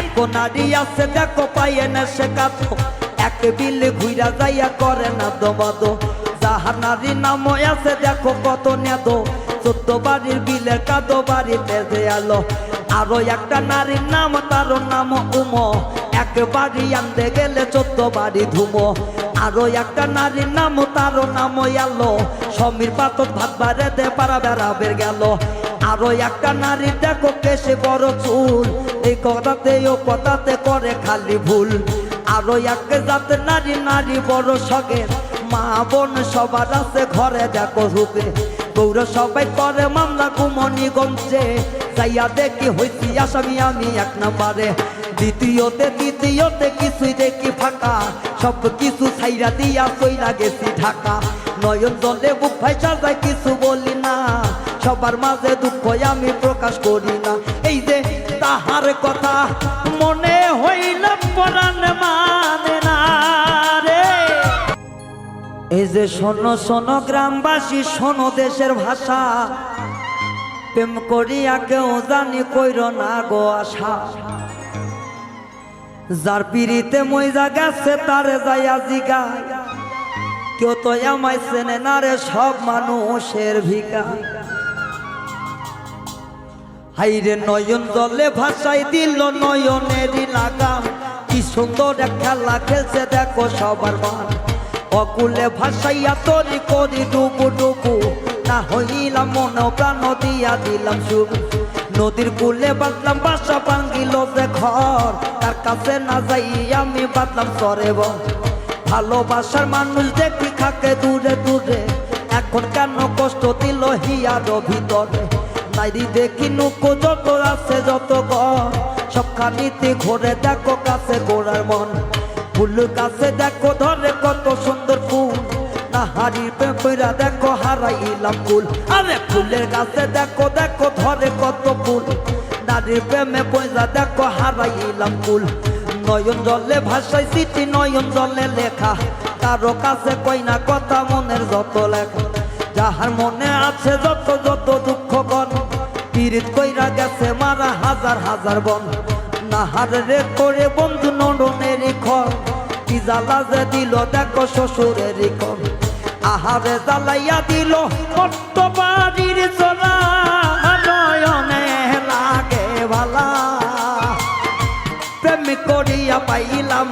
এক নারী আছে দেখো পাইয়ে না সে কাতো এক বিলে ঘুরা যাইয়া করে না দবাদো যাহার নারী নাম আছে দেখো কত নেদো 14 বাড়ির বিলের কাদো বাড়িতে যে আলো আরো একটা নারীর নাম তার নাম উমো এক বাড়ি আনতে গেলে 14 বাড়ি ধুমো আরো একটা নারীর নাম তার নাম আলো সমীর পাতত ভাত বাড়ে দে পারা বেড়াবের গেল আরো একটা নারী দেখো কেসে বড় চুল এই কথাতে ও কথাতে করে খালি ভুল আরো এক জাত নারী নারী বড় শখের মা বোন সবার আছে ঘরে দেখো রূপে গৌর সবাই করে মামলা কুমনিগঞ্জে যাইয়া দেখি হইছি আসামি আমি এক নম্বরে দ্বিতীয়তে কিছুই দেখি ফাঁকা সব কিছু ছাইরা দিয়া চইলা গেছি ঢাকা নয়ন জলে বুক ভাইসা যায় কিছু বলি না সবার মাঝে দুঃখ আমি প্রকাশ করি না এই যে তাহার কথা মনে হইল পরাণ মানে না রে এই যে শোনো শোনো গ্রামবাসী শোনো দেশের ভাষা প্রেম করিয়া কেউ জানি কইর না গো আশা যার পিড়িতে মইজা গেছে তারে যাইয়া জিগা কেউ তো আমায় চেনে না রে সব মানুষের ভিকা হাইরে নয়ন জলে ভাষাই দিল নয়নেরই লাগাম কি সুন্দর এক খেলা খেলছে দেখো সবার মান অকুলে ভাষাইয়া তরি করি ডুবু ডুবু না হইলাম মনে প্রাণ দিয়া দিলাম সুখ নদীর কূলে বাঁধলাম বাসা ভাঙ্গিল যে ঘর তার কাছে না যাই আমি বাঁধলাম সরে ভালোবাসার মানুষ দেখি খাকে দূরে দূরে এখন কেন কষ্ট দিল হিয়ার ভিতরে নারী দেখি নুকো যত আছে যত ঘর সবখানিতে ঘুরে দেখো কাছে গোড়ার মন ফুল কাছে দেখো ধরে কত সুন্দর ফুল না হারির পেপরা দেখো হারাইলাম ফুল আরে ফুলের কাছে দেখো দেখো ধরে কত ফুল নারীর প্রেমে পয়সা দেখো হারাইলাম ফুল নয়ন জলে ভাষায় চিঠি নয়ন জলে লেখা কারো কাছে কই না কথা মনের যত লেখা যাহার মনে আছে যত যত দুঃখ গণ পীড়িত কইরা গেছে মারা হাজার হাজার বন নাহার রে করে বন্ধু নন্দনেরই ঘর কি জ্বালা যে দিল দেখো শ্বশুরেরই ঘর আহারে জ্বালাইয়া দিল কত বাড়ির চলা নয়নে লাগে ভালা প্রেম করিয়া পাইলাম